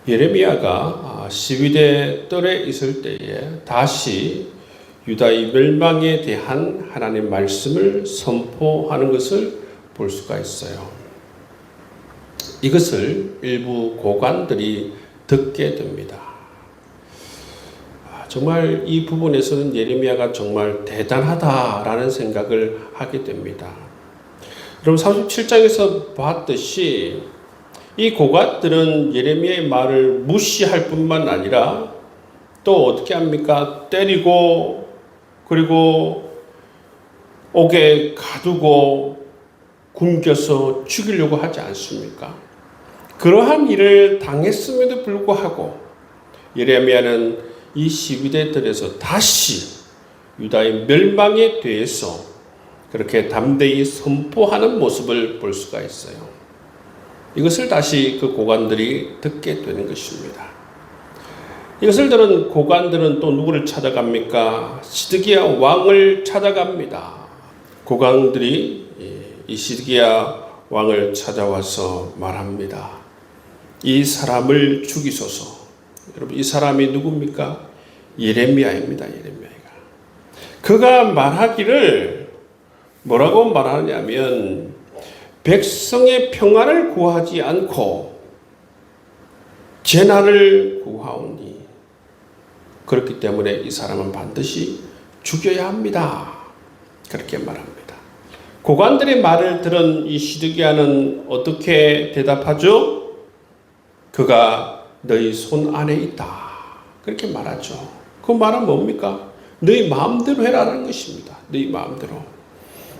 예레미야가 시위대 뜰에 있을 때에 다시 유다의 멸망에 대한 하나님의 말씀을 선포하는 것을 볼 수가 있어요. 이것을 일부 고관들이 듣게 됩니다. 정말 이 부분에서는 예레미야가 정말 대단하다라는 생각을 하게 됩니다. 그럼 37장에서 봤듯이 이 고관들은 예레미야의 말을 무시할 뿐만 아니라 또 어떻게 합니까? 때리고 그리고 옥에 가두고 굶겨서 죽이려고 하지 않습니까? 그러한 일을 당했음에도 불구하고 예레미야는 이 시위대들에서 다시 유다의 멸망에 대해서 그렇게 담대히 선포하는 모습을 볼 수가 있어요. 이것을 다시 그 고관들이 듣게 되는 것입니다. 이것을 들은 고관들은 또 누구를 찾아갑니까? 시드기야 왕을 찾아갑니다. 고관들이 이 시드기야 왕을 찾아와서 말합니다. 이 사람을 죽이소서. 여러분, 이 사람이 누굽니까? 예레미야입니다. 예레미야가. 그가 말하기를 뭐라고 말하냐면 백성의 평안을 구하지 않고 재난을 구하오니 그렇기 때문에 이 사람은 반드시 죽여야 합니다. 그렇게 말합니다. 고관들의 말을 들은 이 시드기야는 어떻게 대답하죠? 그가 너희 손 안에 있다. 그렇게 말하죠. 그 말은 뭡니까? 너희 마음대로 해라는 것입니다. 너희 마음대로.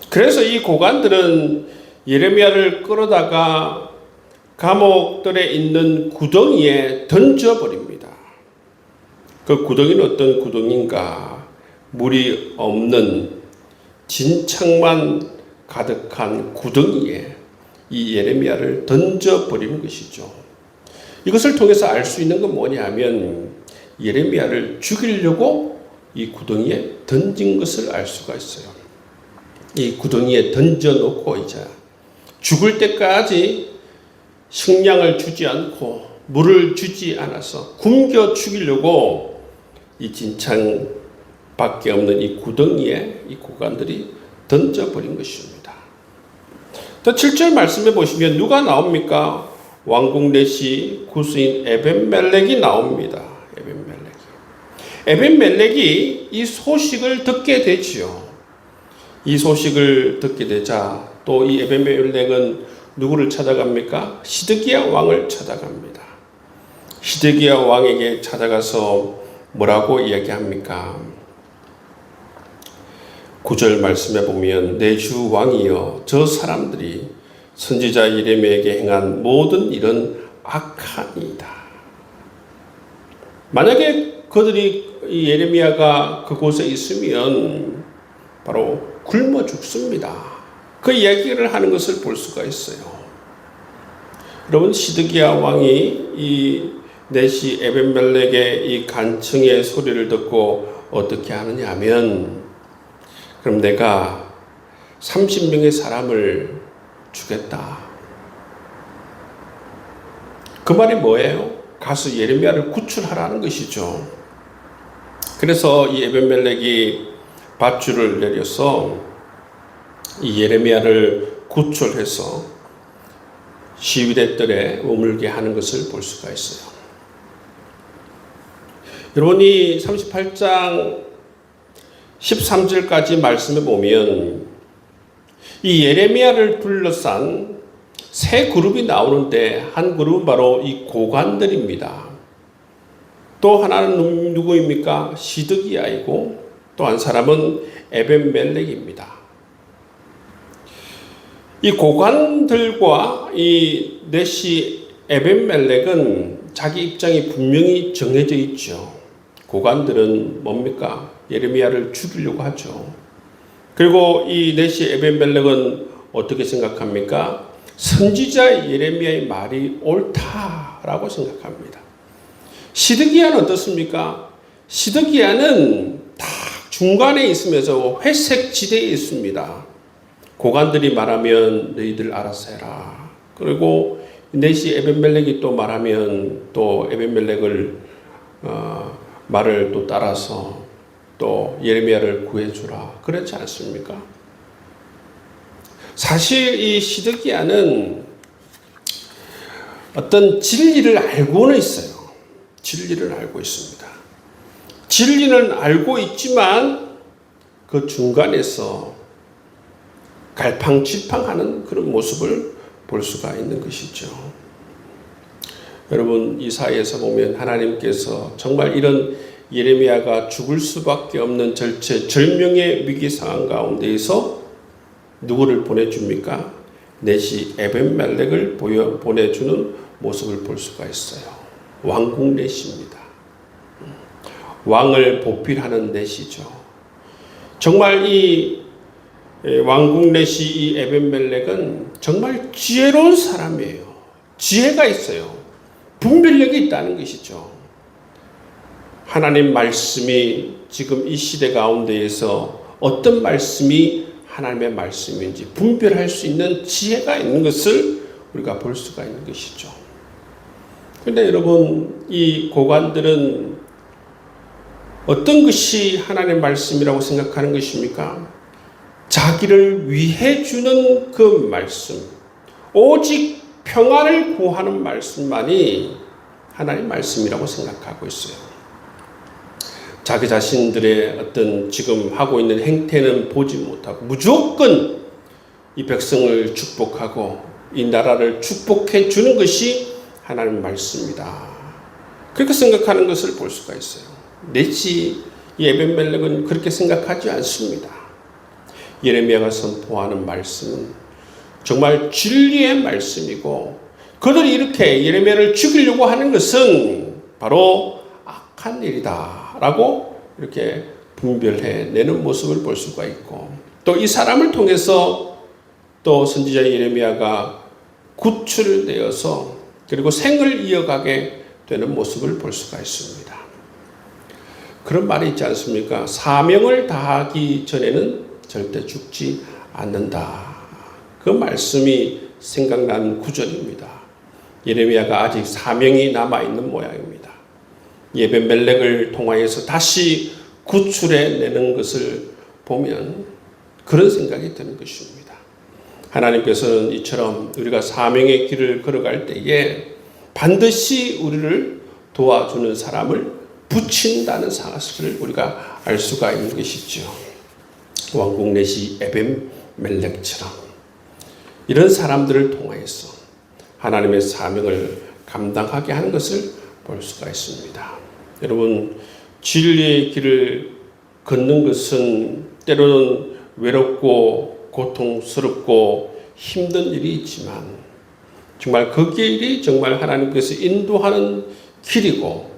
그래서 이 고관들은 예레미야를 끌어다가 감옥들에 있는 구덩이에 던져버립니다. 그 구덩이는 어떤 구덩이인가? 물이 없는 진창만 가득한 구덩이에 이 예레미야를 던져버리는 것이죠. 이것을 통해서 알 수 있는 건 뭐냐면 예레미야를 죽이려고 이 구덩이에 던진 것을 알 수가 있어요. 이 구덩이에 던져놓고 이제 죽을 때까지 식량을 주지 않고 물을 주지 않아서 굶겨 죽이려고 이 진창 밖에 없는 이 구덩이에 이 고관들이 던져버린 것입니다. 또 7절 말씀해 보시면 누가 나옵니까? 왕궁 내시 구스인 에벤멜렉이 나옵니다. 에벤멜렉이 이 소식을 듣게 되지요. 이 소식을 듣게 되자 또 이 에벤멜렉은 누구를 찾아갑니까? 시드기야 왕을 찾아갑니다. 시드기야 왕에게 찾아가서 뭐라고 이야기합니까? 9절 말씀해 보면 내 주 왕이여 저 사람들이 선지자 예레미야에게 행한 모든 일은 악하니이다. 만약에 그들이 예레미야가 그곳에 있으면 바로 굶어 죽습니다. 그 이야기를 하는 것을 볼 수가 있어요. 여러분, 시드기야 왕이 이 내시 에벤멜렉의 이 간청의 소리를 듣고 어떻게 하느냐 하면 그럼 내가 30명의 사람을 주겠다. 그 말이 뭐예요? 가서 예레미야를 구출하라는 것이죠. 그래서 이 에벤멜렉이 밧줄을 내려서 이 예레미야를 구출해서 시위대 뜰에 머물게 하는 것을 볼 수가 있어요. 여러분이 38장 13절까지 말씀해 보면 이 예레미야를 둘러싼 세 그룹이 나오는데 한 그룹은 바로 이 고관들입니다. 또 하나는 누구입니까? 시드기야이고 또 한 사람은 에벤멜렉입니다. 이 고관들과 이 내시 에벤멜렉은 자기 입장이 분명히 정해져 있죠. 고관들은 뭡니까? 예레미야를 죽이려고 하죠. 그리고 이 내시 에벤멜렉은 어떻게 생각합니까? 선지자 예레미야의 말이 옳다라고 생각합니다. 시드기야는 어떻습니까? 시드기야는 딱 중간에 있으면서 회색 지대에 있습니다. 고관들이 말하면 너희들 알아서 해라. 그리고 넷이 에벤멜렉이 또 말하면 또 에벤멜렉을 말을 또 따라서 또 예레미야를 구해주라 그렇지 않습니까? 사실 이 시드기야는 어떤 진리를 알고는 있어요. 진리를 알고 있습니다. 진리는 알고 있지만 그 중간에서 갈팡질팡하는 그런 모습을 볼 수가 있는 것이죠. 여러분, 이 사이에서 보면 하나님께서 정말 이런 예레미야가 죽을 수밖에 없는 절명의 위기 상황 가운데에서 누구를 보내줍니까? 넷이 에벤멜렉을 보내주는 모습을 볼 수가 있어요. 왕국 넷입니다. 왕을 보필하는 넷이죠. 정말 이 왕국 넷이 이 에벤멜렉은 정말 지혜로운 사람이에요. 지혜가 있어요. 분별력이 있다는 것이죠. 하나님 말씀이 지금 이 시대 가운데에서 어떤 말씀이 하나님의 말씀인지 분별할 수 있는 지혜가 있는 것을 우리가 볼 수가 있는 것이죠. 그런데 여러분, 이 고관들은 어떤 것이 하나님의 말씀이라고 생각하는 것입니까? 자기를 위해 주는 그 말씀, 오직 평안을 구하는 말씀만이 하나님의 말씀이라고 생각하고 있어요. 자기 자신들의 어떤 지금 하고 있는 행태는 보지 못하고 무조건 이 백성을 축복하고 이 나라를 축복해 주는 것이 하나님의 말씀이다. 그렇게 생각하는 것을 볼 수가 있어요. 넷이 이 에벤멜렉은 그렇게 생각하지 않습니다. 예레미야가 선포하는 말씀은 정말 진리의 말씀이고 그들이 이렇게 예레미야를 죽이려고 하는 것은 바로 악한 일이다 라고 이렇게 분별해내는 모습을 볼 수가 있고 또 이 사람을 통해서 또 선지자 예레미야가 구출되어서 그리고 생을 이어가게 되는 모습을 볼 수가 있습니다. 그런 말이 있지 않습니까? 사명을 다하기 전에는 절대 죽지 않는다. 그 말씀이 생각나는 구절입니다. 예레미야가 아직 사명이 남아있는 모양입니다. 에벤멜렉을 통하여서 다시 구출해내는 것을 보면 그런 생각이 드는 것입니다. 하나님께서는 이처럼 우리가 사명의 길을 걸어갈 때에 반드시 우리를 도와주는 사람을 붙인다는 사실을 우리가 알 수가 있는 것이죠. 왕국 넷이 에벤멜렉처럼 이런 사람들을 통하여서 하나님의 사명을 감당하게 하는 것을 볼 수가 있습니다. 여러분, 진리의 길을 걷는 것은 때로는 외롭고 고통스럽고 힘든 일이 있지만 정말 그 길이 정말 하나님께서 인도하는 길이고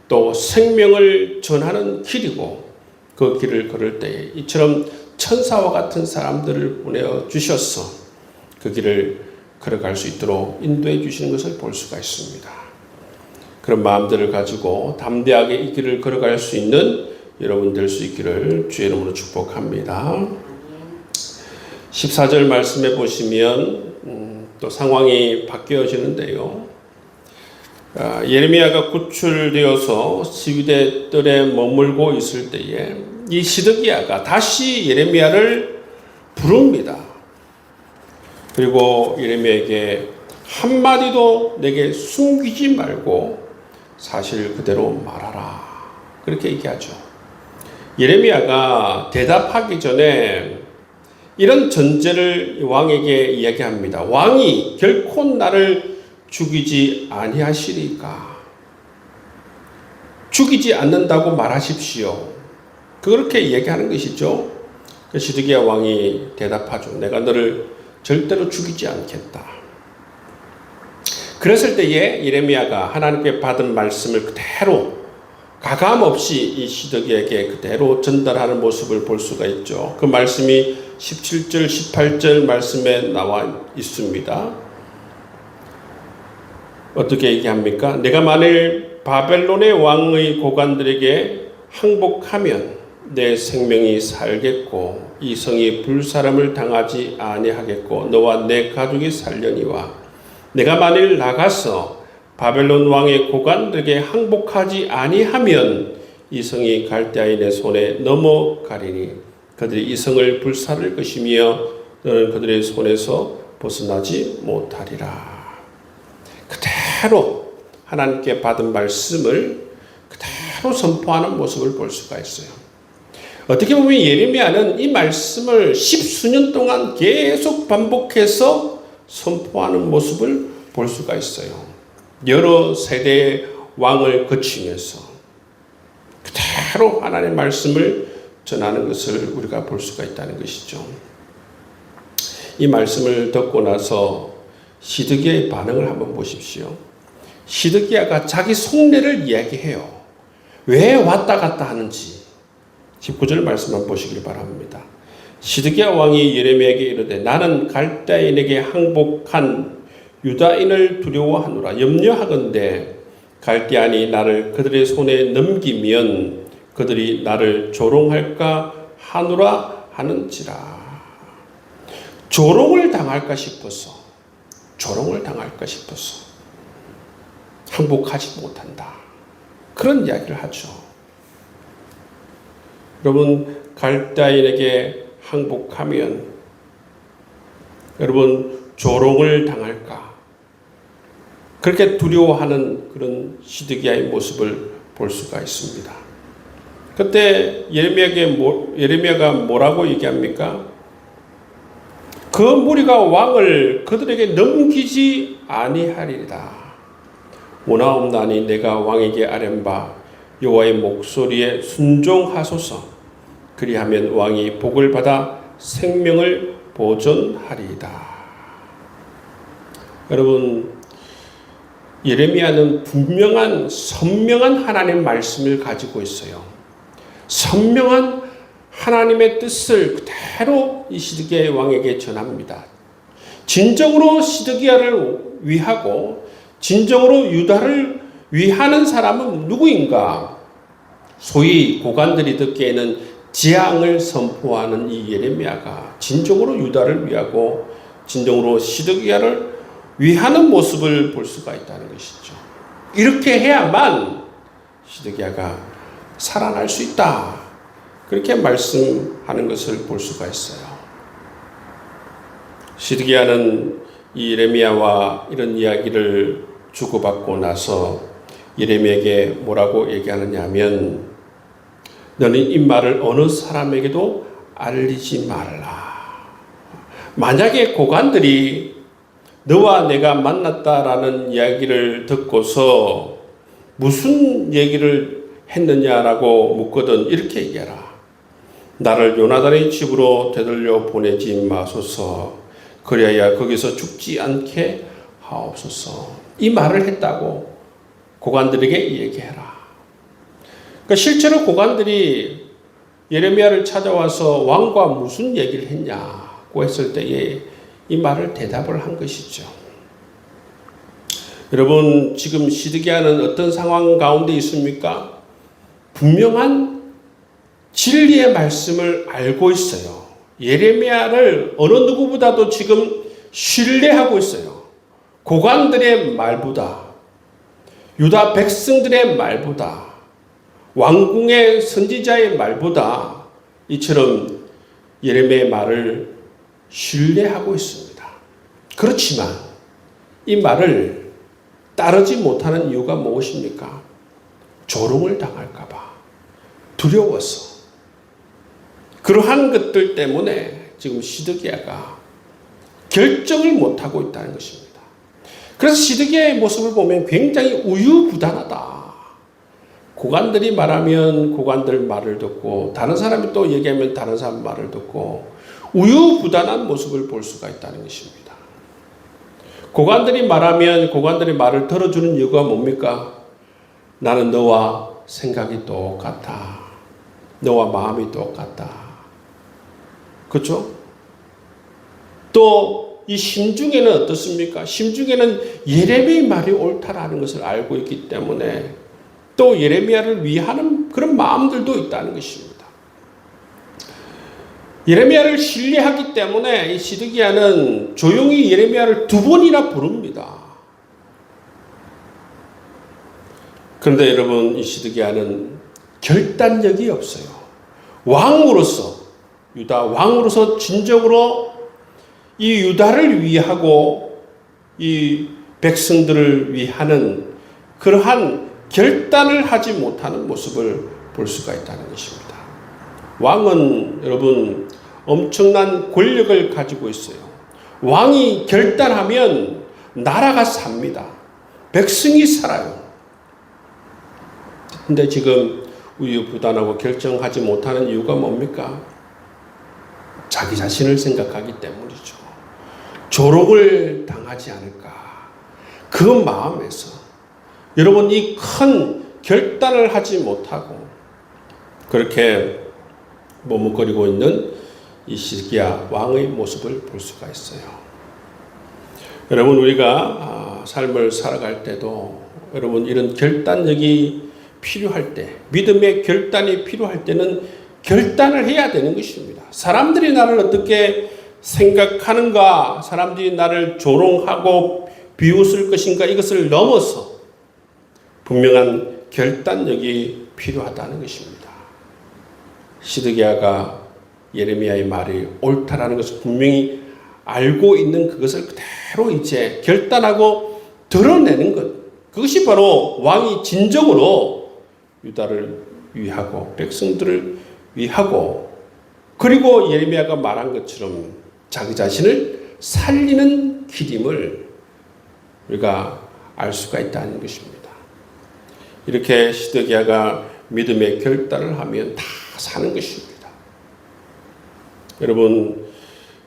또 생명을 전하는 길이고 그 길을 걸을 때에 이처럼 천사와 같은 사람들을 보내주셔서 그 길을 걸어갈 수 있도록 인도해 주시는 것을 볼 수가 있습니다. 그런 마음들을 가지고 담대하게 이 길을 걸어갈 수 있는 여러분 될 수 있기를 주의 이름으로 축복합니다. 14절 말씀해 보시면 또 상황이 바뀌어지는데요. 예레미야가 구출되어서 시위대 뜰에 머물고 있을 때에 이 시드기야가 다시 예레미야를 부릅니다. 그리고 예레미야에게 한마디도 내게 숨기지 말고 사실 그대로 말하라. 그렇게 얘기하죠. 예레미야가 대답하기 전에 이런 전제를 왕에게 이야기합니다. 왕이 결코 나를 죽이지 아니하시리까? 죽이지 않는다고 말하십시오. 그렇게 얘기하는 것이죠. 시드기야 왕이 대답하죠. 내가 너를 절대로 죽이지 않겠다. 그랬을 때에 예레미야가 하나님께 받은 말씀을 그대로 가감없이 이 시드기야에게 그대로 전달하는 모습을 볼 수가 있죠. 그 말씀이 17절, 18절 말씀에 나와 있습니다. 어떻게 얘기합니까? 내가 만일 바벨론의 왕의 고관들에게 항복하면 내 생명이 살겠고 이 성이 불사람을 당하지 아니하겠고 너와 내 가족이 살려니와 내가 만일 나가서 바벨론 왕의 고관들에게 항복하지 아니하면 이 성이 갈대아인의 손에 넘어가리니 그들이 이 성을 불살을 것이며 너는 그들의 손에서 벗어나지 못하리라. 그대로 하나님께 받은 말씀을 그대로 선포하는 모습을 볼 수가 있어요. 어떻게 보면 예레미야는 이 말씀을 십수년 동안 계속 반복해서 선포하는 모습을 볼 수가 있어요. 여러 세대의 왕을 거치면서 그대로 하나님의 말씀을 전하는 것을 우리가 볼 수가 있다는 것이죠. 이 말씀을 듣고 나서 시드기야의 반응을 한번 보십시오. 시드기야가 자기 속내를 이야기해요. 왜 왔다 갔다 하는지 19절 말씀 한번 보시길 바랍니다. 시드기야 왕이 예레미야에게 이르되 나는 갈대아인에게 항복한 유다인을 두려워하노라. 염려하건대 갈대아인이 나를 그들의 손에 넘기면 그들이 나를 조롱할까 하노라 하는지라. 조롱을 당할까 싶어서 항복하지 못한다. 그런 이야기를 하죠. 여러분, 갈대아인에게 항복하면 여러분 조롱을 당할까? 그렇게 두려워하는 그런 시드기야의 모습을 볼 수가 있습니다. 그때 예레미야가 뭐라고 얘기합니까? 그 무리가 왕을 그들에게 넘기지 아니하리이다. 오나옵나니 내가 왕에게 아뢰는 바 여호와의 목소리에 순종하소서. 그리하면 왕이 복을 받아 생명을 보존하리이다. 여러분, 예레미야는 분명한 선명한 하나님의 말씀을 가지고 있어요. 선명한 하나님의 뜻을 그대로 이 시드기야 왕에게 전합니다. 진정으로 시드기야를 위하고 진정으로 유다를 위하는 사람은 누구인가? 소위 고관들이 듣기에는 재앙을 선포하는 이 예레미야가 진정으로 유다를 위하고 진정으로 시드기야를 위하는 모습을 볼 수가 있다는 것이죠. 이렇게 해야만 시드기야가 살아날 수 있다. 그렇게 말씀하는 것을 볼 수가 있어요. 시드기야는 이 예레미야와 이런 이야기를 주고받고 나서 예레미야에게 뭐라고 얘기하느냐 하면 너는 이 말을 어느 사람에게도 알리지 말라. 만약에 고관들이 너와 내가 만났다라는 이야기를 듣고서 무슨 얘기를 했느냐라고 묻거든 이렇게 얘기하라. 나를 요나단의 집으로 되돌려 보내지 마소서. 그래야 거기서 죽지 않게 하옵소서. 이 말을 했다고 고관들에게 얘기해라. 그러니까 실제로 고관들이 예레미야를 찾아와서 왕과 무슨 얘기를 했냐고 했을 때에 이 말을 대답을 한 것이죠. 여러분, 지금 시드기야는 어떤 상황 가운데 있습니까? 분명한 진리의 말씀을 알고 있어요. 예레미야를 어느 누구보다도 지금 신뢰하고 있어요. 고관들의 말보다, 유다 백성들의 말보다, 왕궁의 선지자의 말보다 이처럼 예레미야의 말을 신뢰하고 있습니다. 그렇지만 이 말을 따르지 못하는 이유가 무엇입니까? 조롱을 당할까 봐 두려워서. 그러한 것들 때문에 지금 시드기야가 결정을 못하고 있다는 것입니다. 그래서 시드기야의 모습을 보면 굉장히 우유부단하다. 고관들이 말하면 고관들 말을 듣고 다른 사람이 또 얘기하면 다른 사람 말을 듣고 우유부단한 모습을 볼 수가 있다는 것입니다. 고관들이 말하면 고관들의 말을 들어주는 이유가 뭡니까? 나는 너와 생각이 똑같아. 너와 마음이 똑같다. 그렇죠? 또 이 심중에는 어떻습니까? 심중에는 예레미야의 말이 옳다라는 것을 알고 있기 때문에 또 예레미야를 위하는 그런 마음들도 있다는 것입니다. 예레미야를 신뢰하기 때문에 이 시드기야는 조용히 예레미야를 2번이나 부릅니다. 그런데 여러분, 이 시드기야는 결단력이 없어요. 왕으로서, 유다 왕으로서 진정으로 이 유다를 위하고 이 백성들을 위하는 그러한 결단을 하지 못하는 모습을 볼 수가 있다는 것입니다. 왕은 여러분 엄청난 권력을 가지고 있어요. 왕이 결단하면 나라가 삽니다. 백성이 살아요. 근데 지금 우유부단하고 결정하지 못하는 이유가 뭡니까? 자기 자신을 생각하기 때문이죠. 조롱을 당하지 않을까. 그 마음에서 여러분 이 큰 결단을 하지 못하고 그렇게 머뭇거리고 있는 이 시드기야 왕의 모습을 볼 수가 있어요. 여러분, 우리가 삶을 살아갈 때도 여러분 이런 결단력이 필요할 때, 믿음의 결단이 필요할 때는 결단을 해야 되는 것입니다. 사람들이 나를 어떻게 생각하는가, 사람들이 나를 조롱하고 비웃을 것인가, 이것을 넘어서 분명한 결단력이 필요하다는 것입니다. 시드기야가 예레미야의 말이 옳다라는 것을 분명히 알고 있는 그것을 그대로 이제 결단하고 드러내는 것. 그것이 바로 왕이 진정으로 유다를 위하고 백성들을 위하고 그리고 예레미야가 말한 것처럼 자기 자신을 살리는 길임을 우리가 알 수가 있다는 것입니다. 이렇게 시드기야가 믿음의 결단을 하면 다 사는 것입니다. 여러분,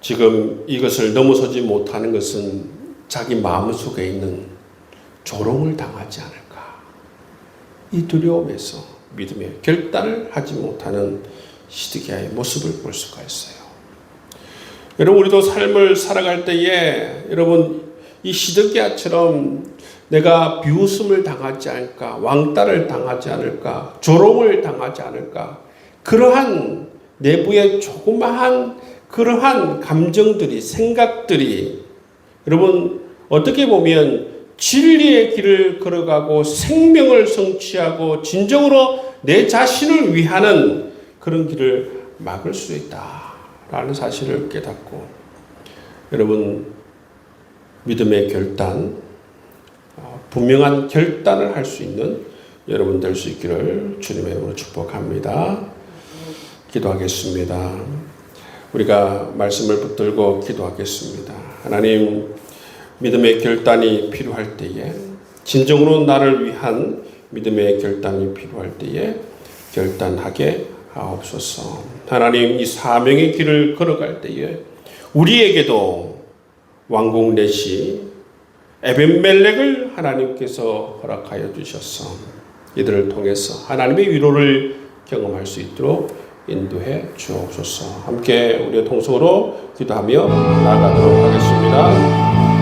지금 이것을 넘어서지 못하는 것은 자기 마음속에 있는 조롱을 당하지 않을까. 이 두려움에서 믿음의 결단을 하지 못하는 시드기야의 모습을 볼 수가 있어요. 여러분, 우리도 삶을 살아갈 때에 여러분 이 시드기야처럼 내가 비웃음을 당하지 않을까, 왕따를 당하지 않을까, 조롱을 당하지 않을까, 그러한 내부의 조그마한 그러한 감정들이, 생각들이 여러분 어떻게 보면 진리의 길을 걸어가고 생명을 성취하고 진정으로 내 자신을 위하는 그런 길을 막을 수 있다라는 사실을 깨닫고 여러분 믿음의 결단, 분명한 결단을 할 수 있는 여러분 될 수 있기를 주님의 이름으로 축복합니다. 기도하겠습니다. 우리가 말씀을 붙들고 기도하겠습니다. 하나님, 믿음의 결단이 필요할 때에 진정으로 나를 위한 믿음의 결단이 필요할 때에 결단하게 하옵소서. 하나님, 이 사명의 길을 걸어갈 때에 우리에게도 왕궁 넷이 에벤멜렉을 하나님께서 허락하여 주셔서 이들을 통해서 하나님의 위로를 경험할 수 있도록 인도해 주옵소서. 함께 우리의 통성으로 기도하며 나아가도록 하겠습니다.